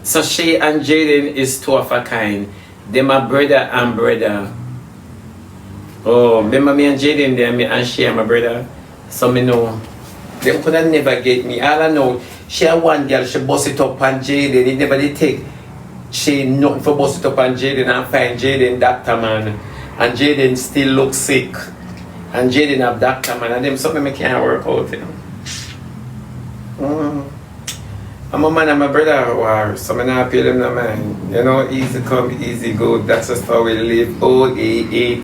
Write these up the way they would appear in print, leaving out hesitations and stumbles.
So Shay and Jaden is two of a kind. They my brother and brother. Oh, remember me and Jaden there, me and Shay my brother. So me know. Them could have never get me. All I know, she had one girl, she bust it up on Jaden. It never did take Shay nothing for bust it up on Jaden and find Jaden doctor man. And Jaden still look sick. And Jaden have doctor man. And them something me can't work out, you know. I'm a man and my brother war, so I'm not pay them no mind. You know, easy come, easy go, that's just how we live. O-A-A.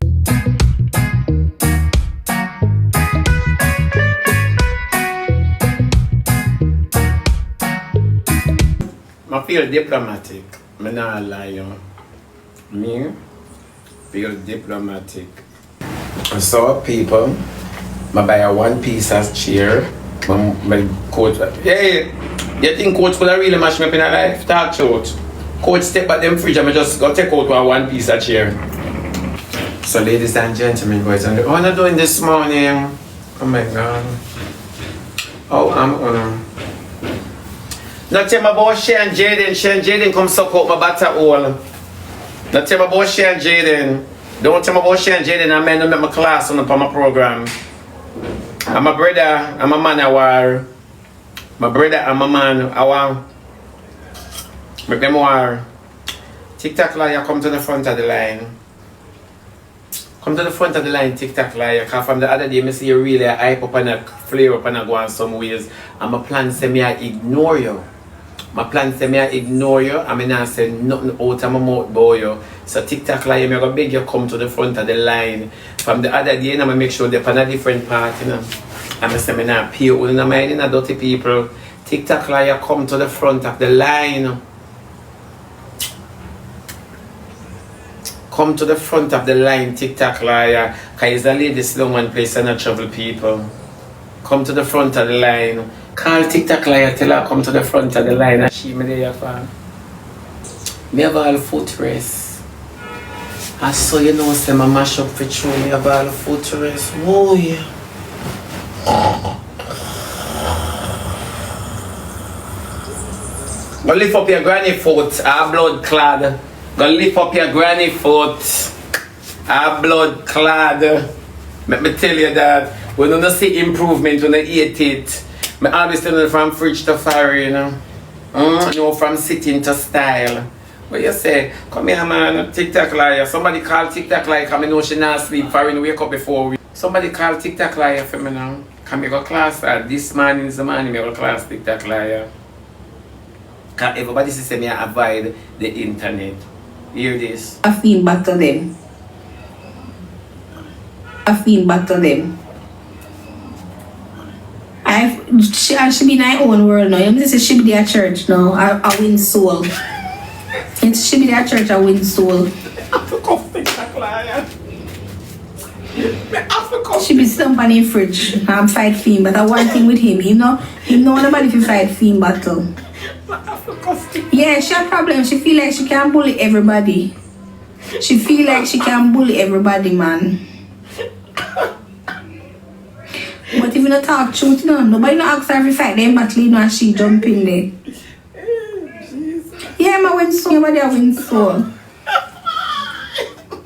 I feel diplomatic. I'm not lying. Me feel diplomatic. So people, I buy a one piece as chair. My coach, yeah. You think coach could have really mash me up in a life? Talk short. Coach step at them fridge and I just go take out one piece of chair. So ladies and gentlemen, boys and girls, what am I doing this morning? Oh my god. Oh, I'm on. Not tell me about Shay and Jaden. Shay and Jaden come suck out my butter hole. Not tell me about Shay and Jaden. Don't tell me about Shay and Jaden. I'm going to make my class on my program. I'm a brother, I'm a man I war. My brother and my man I war. Make them war. TikTok liar, come to the front of the line. Come to the front of the line, TikTok liar. Cause from the other day, I see you really hype up and a flare up and a go on some ways. And my plan say me I ignore you. My plan say me I ignore you. I mean I say nothing out of my mouth about you. So TikTok liar, I'm gonna beg you come to the front of the line. From the other day, I'm gonna make sure they're on a different part, you know. I'm say me not pay all in the mind, dirty people. TikTok liar, come to the front of the line. Come to the front of the line, TikTok liar. Cause it's a lady slow one place and not travel people. Come to the front of the line. Call TikTok liar, tell her come to the front of the line. And she me there for. Me have all foot race. I saw you know say my mash up for true. Me have all foot race. Oh yeah. Go lift up your granny foot, blood clad. Go lift up your granny foot, blood clad. Let me tell you that when you don't see improvement when you eat it, I always tell you from fridge to fire, you know. You know, from sitting to style. But you say, come here man, TikTok liar. Somebody call TikTok liar, come know she not sleep for when wake up before. Somebody call TikTok liar for me now. Come go class this morning is the morning, I go class TikTok liar. Cause everybody say me I avoid the internet. Hear this. I feel back to them. She be in her own world now. You say she be there at church now. I win soul. And she be there at church, I win soul. She be stumping in the fridge and fight film, but I one thing with him, he know nobody if you fight film battle. Yeah, she have problem. She feel like she can bully everybody. She feel like she can bully everybody, man. But if you not talk truth, no, nobody no ask her if you fight them battle, you know, and she jump in there. Yeah, I win soul. Everybody I win soul.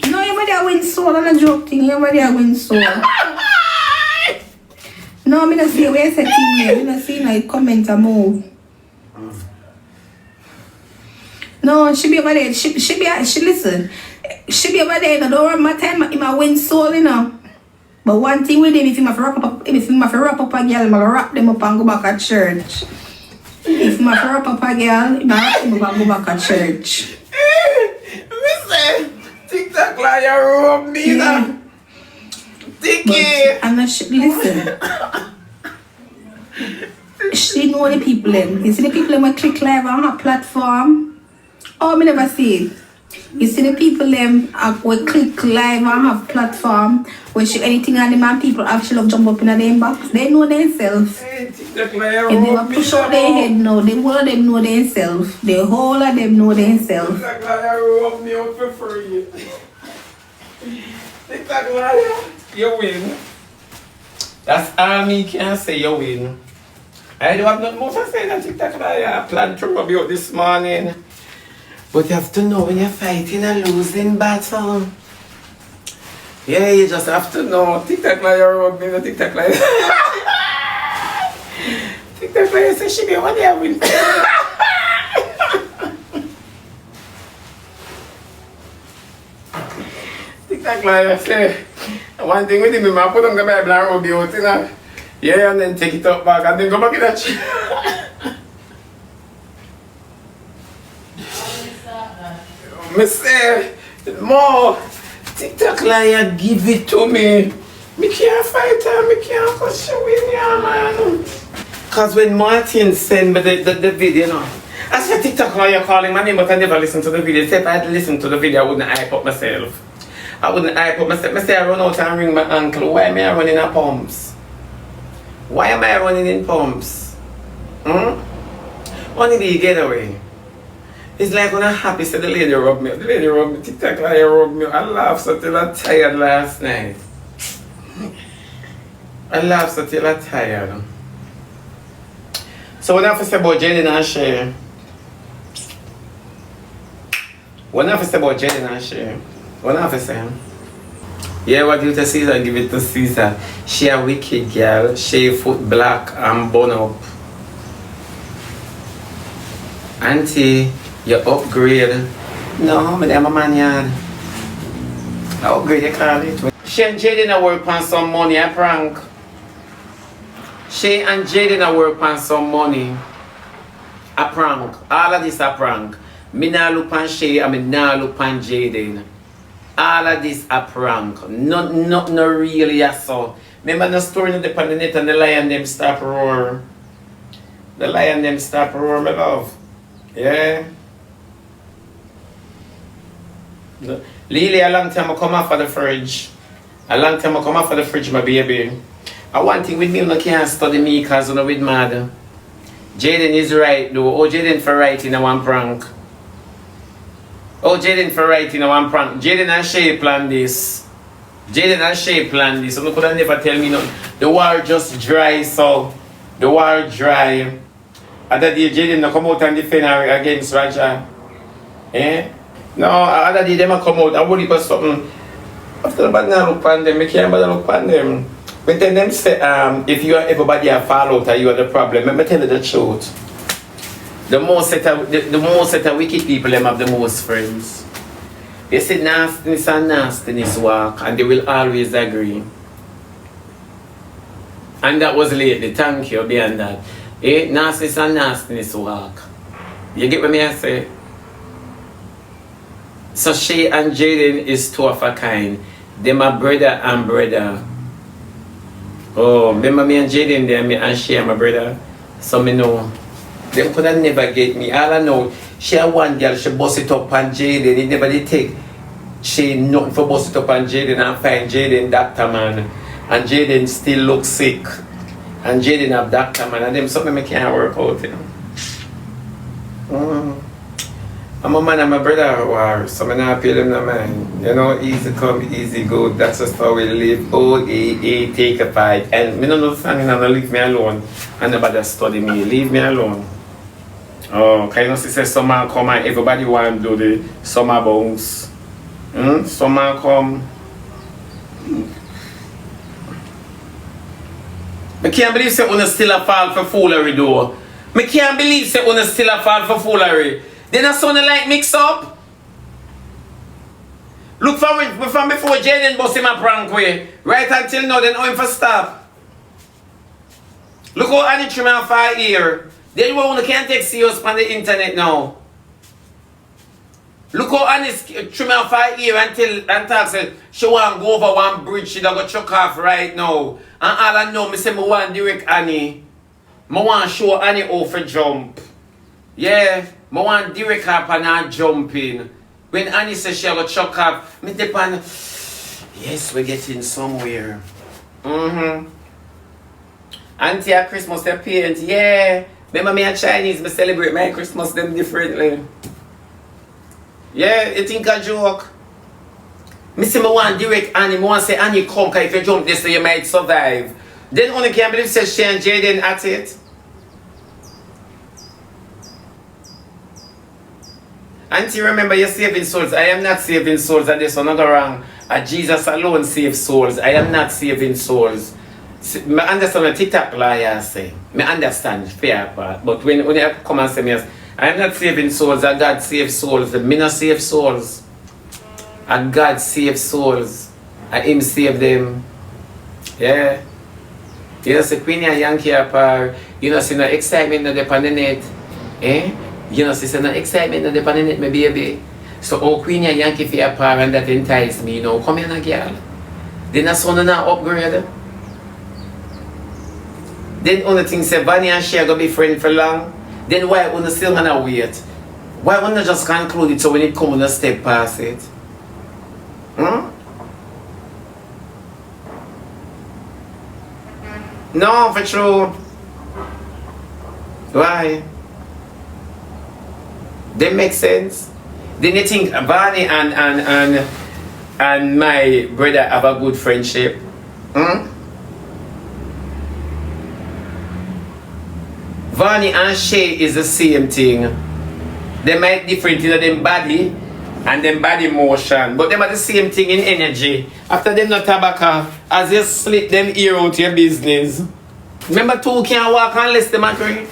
No, everybody I win soul. I'm not joking. Everybody I win soul. No, I'm not see where I said here. I'm not see like comment and move. No, she be over there. She listen. She be over there. I don't want my time. I win soul, you know. But one thing with him, if you have to wrap up a girl, I wrap them up and go back at church. If you have to wrap up a girl, I wrap them up and go back at church. Listen, TikTok liar rob me now. I'm not listen. She know the people them. You see the people them will click live on her platform. Oh, me never see it. You see the people them will click live on her platform. When she anything on them and people actually love jump up in the inbox. They know themselves. If they will push out their head now, the whole of them know themselves. The whole of them know themselves. TikTok liar rob me out for free. TikTok liar, you win. That's all me can say, you win. I don't have nothing more to say than TikTok. I plan to rub you out this morning. But you have to know when you're fighting a losing battle. Yeah, you just have to know. TikTok like you rub me, no TikTok like TikTok like you say, she be one year win. TikTok like I say, one thing with him, I put on the Bible and rub you out, you know. Yeah, and then take it up back and then go back in that chair. Me say, more TikTok like give it to me. Me can't fight her, me can't push you in here, man. Cause when Martin sent me the video, you know, I said TikTok like you're calling my name, but I never listened to the video. If I had listened to the video, I wouldn't hype up myself. I wouldn't hype up myself. I say I run out and ring my uncle. Why am I running in pumps? Why am I running in pumps? Only the getaway. It's like when I'm happy, so the lady rubbed me. The lady rubbed me, TikTok like rubbed me. I laughed so till I tired last night. I laughed so till I tired. So when I say about Jaden and Shay, when I say about Jaden and Shay, when I say, yeah, what do you to Caesar, give it to Caesar. She a wicked girl, she foot black and bun up. Auntie, you upgrade. No, but I'm a man yard. I upgrade, you call it. Shay and Jaden a work on some money, a prank. Shay and Jaden a work on some money. A prank. All of this a prank. Me nah look on Shay and me nah look on Jaden. All of this a prank. Not really a so. Remember the story in the net and the lion them stop roar. The lion them stop roar, my love. Yeah. Lily, a long time I come off of the fridge. A long time I come off of the fridge, my baby. And one thing with me, I can't study me because I'm with mad. Jaden is right though. Oh, Jaden for right in a one prank. Oh, Jaden for right in a one prank. Jaden and Shay plan this. Jaden and Shay plan this. So you could never tell me nothing. The war just dry, so the war dry. Other day Jaden no come out and defend her against Raja. Eh? No, other day them come out and worry for something. After the bad now look on them, I can't bother look on them. But then them say, if you are everybody a fall out, you are the problem. Let me tell you the truth. The most set of wicked people them have the most friends. They say nastiness and nastiness walk, and they will always agree. And that was lately, thank you beyond that. Nastiness and nastiness walk. You get what me I say? So Shay and Jaden is two of a kind. Them are brother and brother. Oh, remember me and Jaden there, me and Shay and my brother. So me know. Them could have never get me. All I know, she had one girl, she bust it up on Jaden. It never did take Shay nothing for bust it up on Jaden and find Jaden doctor man. And Jaden still look sick. And Jaden have doctor man. And them something me can't work out, you know. I'm a man and my brother war, so I'm not pay them no mind. You know, easy come, easy go, that's just how we live. Take a fight. And me don't understand, you know, leave me alone. And nobody study me, leave me alone. Oh, kind of say summer come and everybody want to do the summer bounce. Summer come. I can't believe say una still a fall for foolery though. I can't believe say una still a fall for foolery. They not sound like mix up. Look for it from before Jaden bust him a prank way. Right until now, then owe him for stop. Look how Annie trim and 5 year. Then you can't take serious on the internet now. Look how Annie trim and 5 year until and talk said she want to go over one bridge, she don't go chuck off right now. And all I know, me say me want direct Annie. Me want show Annie how to jump. Yeah. I want direct up and not jumping. When Annie says she will chuck up, me depend. Yes, we're getting somewhere. Auntie at Christmas they paint. Yeah. Remember me and Chinese, me celebrate my Christmas them differently. Yeah, you think a joke? Me say me want direct Annie, me want say Annie come, cause if you jump this way you might survive. Then only can believe say Shay and Jaden at it. Auntie, remember you're saving souls. I am not saving souls, and there's another wrong. Jesus alone saves souls. I am not saving souls. I understand what TikTok liar say. I understand fair part. But when you come and say me, I am not saving souls, and God saves souls. Me not save souls. And God saves souls. And Him save them. Yeah. You know, see Queenie and Yankee apart. You know, see no excitement on the net. Eh? You know, see no excitement on the net, my baby. So, oh, Queenie and Yankee for apart, and that entice me, you know. Come here, girl. Then that's one not upgrade. Then only thing say Vanny and Shay gonna be friends for long. Then why wanna still gonna wait? Why wanna just conclude it so when it come on a step past it? Hmm? No, for true. Why? They make sense. Then you think Vanny and my brother have a good friendship? Hmm? Vanny and Shay is the same thing. They might different in them body and them body motion, but them are the same thing in energy. After them not tobacco, as you slit them ear out your business. Remember two can't walk unless them agree.